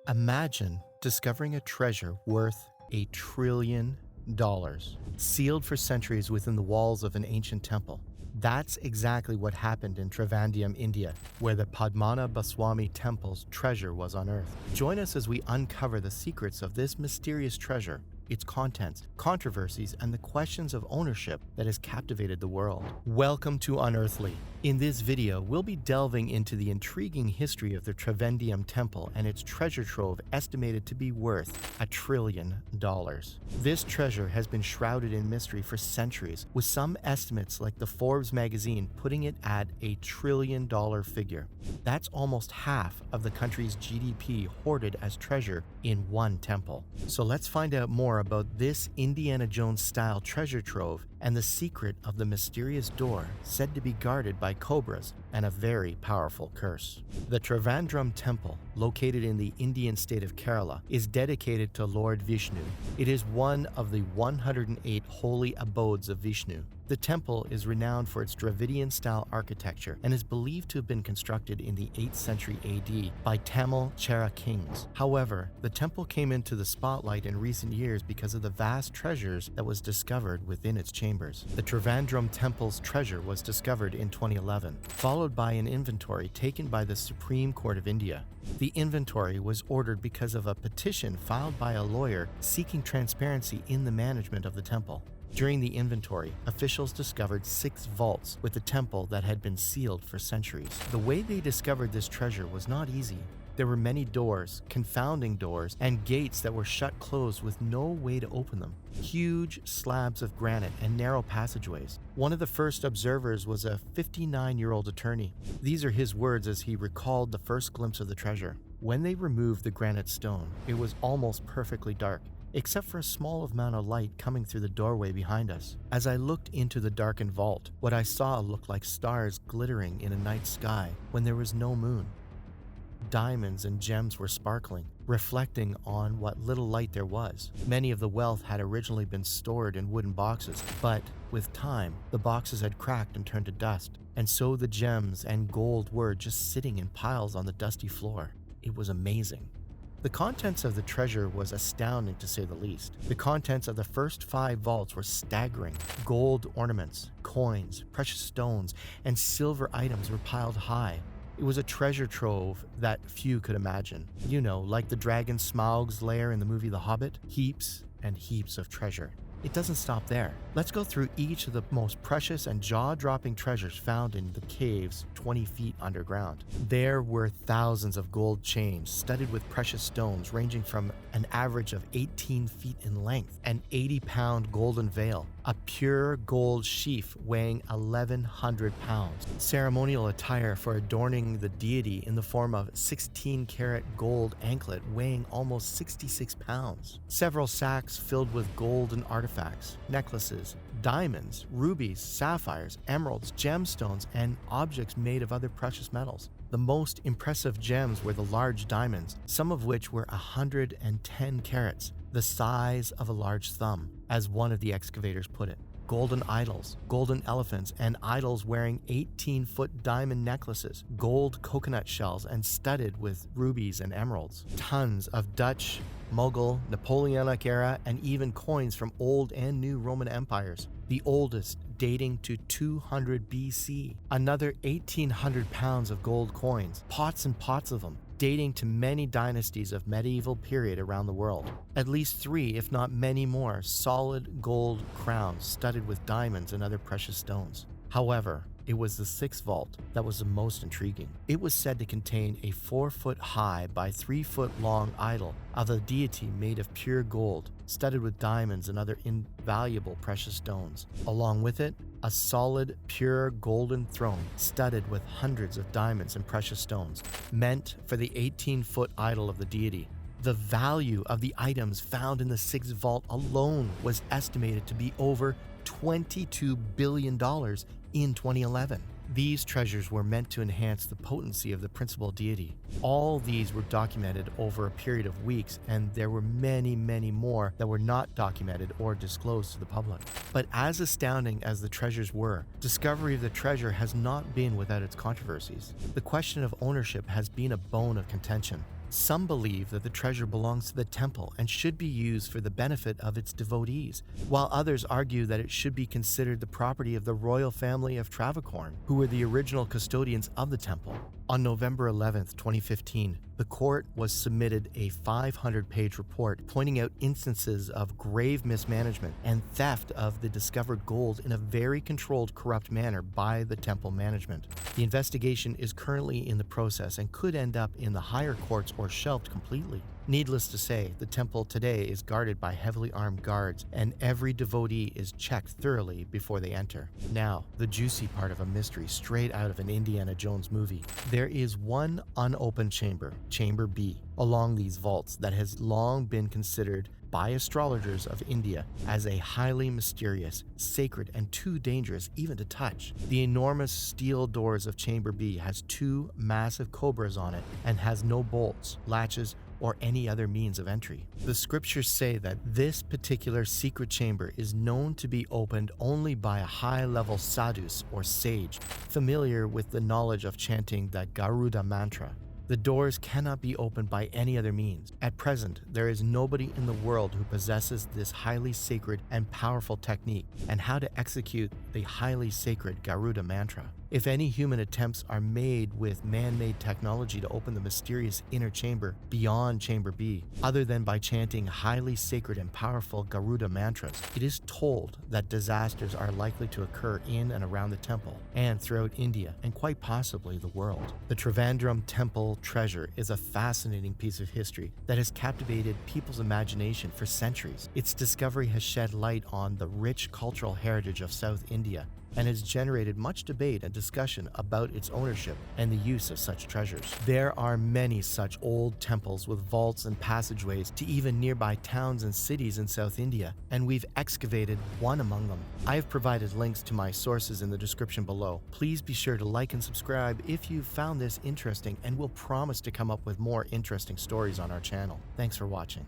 Imagine discovering a treasure worth $1 trillion, sealed for centuries within the walls of an ancient temple. That's exactly what happened in Trivandrum, India, where the Padmanabhaswamy temple's treasure was unearthed. Join us as we uncover the secrets of this mysterious treasure, its contents, controversies, and the questions of ownership that has captivated the world. Welcome to Unearthly. In this video, we'll be delving into the intriguing history of the Trivandrum temple and its treasure trove estimated to be worth $1 trillion. This treasure has been shrouded in mystery for centuries, with some estimates like the Forbes magazine putting it at $1 trillion figure. That's almost half of the country's GDP hoarded as treasure in one temple. So let's find out more about this Indiana Jones-style treasure trove and the secret of the mysterious door said to be guarded by cobras and a very powerful curse. The Trivandrum temple, located in the Indian state of Kerala, is dedicated to Lord Vishnu. It is one of the 108 holy abodes of Vishnu. The temple is renowned for its Dravidian-style architecture and is believed to have been constructed in the 8th century AD by Tamil Chera kings. However, the temple came into the spotlight in recent years because of the vast treasures that was discovered within its chambers. The Trivandrum temple's treasure was discovered in 2011, followed by an inventory taken by the Supreme Court of India. The inventory was ordered because of a petition filed by a lawyer seeking transparency in the management of the temple. During the inventory, officials discovered 6 vaults with the temple that had been sealed for centuries. The way they discovered this treasure was not easy. There were many doors, confounding doors, and gates that were shut closed with no way to open them. Huge slabs of granite and narrow passageways. One of the first observers was a 59-year-old attorney. These are his words as he recalled the first glimpse of the treasure. When they removed the granite stone, it was almost perfectly dark, except for a small amount of light coming through the doorway behind us. As I looked into the darkened vault, what I saw looked like stars glittering in a night sky when there was no moon. Diamonds and gems were sparkling, reflecting on what little light there was. Many of the wealth had originally been stored in wooden boxes, but with time, the boxes had cracked and turned to dust, and so the gems and gold were just sitting in piles on the dusty floor. It was amazing. The contents of the treasure was astounding to say the least. The contents of the first 5 vaults were staggering. Gold ornaments, coins, precious stones, and silver items were piled high. It was a treasure trove that few could imagine. You know, like the dragon Smaug's lair in the movie The Hobbit, heaps and heaps of treasure. It doesn't stop there. Let's go through each of the most precious and jaw-dropping treasures found in the caves 20 feet underground. There were thousands of gold chains studded with precious stones ranging from an average of 18 feet in length, an 80-pound golden veil, a pure gold sheath weighing 1,100 pounds, ceremonial attire for adorning the deity in the form of 16-karat gold anklet weighing almost 66 pounds, several sacks filled with gold and artifacts, necklaces, diamonds, rubies, sapphires, emeralds, gemstones, and objects made of other precious metals. The most impressive gems were the large diamonds, some of which were 110 carats, the size of a large thumb, as one of the excavators put it. Golden idols, golden elephants, and idols wearing 18-foot diamond necklaces, gold coconut shells, and studded with rubies and emeralds. Tons of Dutch, Mughal, Napoleonic era, and even coins from old and new Roman empires, the oldest dating to 200 BC. Another 1,800 pounds of gold coins, pots and pots of them, dating to many dynasties of medieval period around the world. At least 3, if not many more, solid gold crowns studded with diamonds and other precious stones. However, it was the 6th vault that was the most intriguing. It was said to contain a 4-foot high by 3-foot long idol of a deity made of pure gold, studded with diamonds and other invaluable precious stones. Along with it, a solid, pure golden throne studded with hundreds of diamonds and precious stones, meant for the 18-foot idol of the deity. The value of the items found in the 6th vault alone was estimated to be over $22 billion in 2011. These treasures were meant to enhance the potency of the principal deity. All these were documented over a period of weeks, and there were many, many more that were not documented or disclosed to the public. But as astounding as the treasures were, discovery of the treasure has not been without its controversies. The question of ownership has been a bone of contention. Some believe that the treasure belongs to the temple and should be used for the benefit of its devotees, while others argue that it should be considered the property of the royal family of Travancore, who were the original custodians of the temple. On November 11, 2015, the court was submitted a 500-page report pointing out instances of grave mismanagement and theft of the discovered gold in a very controlled, corrupt manner by the temple management. The investigation is currently in the process and could end up in the higher courts or shelved completely. Needless to say, the temple today is guarded by heavily armed guards, and every devotee is checked thoroughly before they enter. Now, the juicy part of a mystery straight out of an Indiana Jones movie. There is one unopened chamber, Chamber B, along these vaults that has long been considered by astrologers of India as a highly mysterious, sacred, and too dangerous even to touch. The enormous steel doors of Chamber B has 2 massive cobras on it and has no bolts, latches, or any other means of entry. The scriptures say that this particular secret chamber is known to be opened only by a high-level sadhus or sage, familiar with the knowledge of chanting the Garuda mantra. The doors cannot be opened by any other means. At present, there is nobody in the world who possesses this highly sacred and powerful technique and how to execute the highly sacred Garuda mantra. If any human attempts are made with man-made technology to open the mysterious inner chamber beyond Chamber B, other than by chanting highly sacred and powerful Garuda mantras, it is told that disasters are likely to occur in and around the temple and throughout India and quite possibly the world. The Trivandrum temple treasure is a fascinating piece of history that has captivated people's imagination for centuries. Its discovery has shed light on the rich cultural heritage of South India and has generated much debate and discussion about its ownership and the use of such treasures. There are many such old temples with vaults and passageways to even nearby towns and cities in South India, and we've excavated one among them. I have provided links to my sources in the description below. Please be sure to like and subscribe if you found this interesting, and we'll promise to come up with more interesting stories on our channel. Thanks for watching.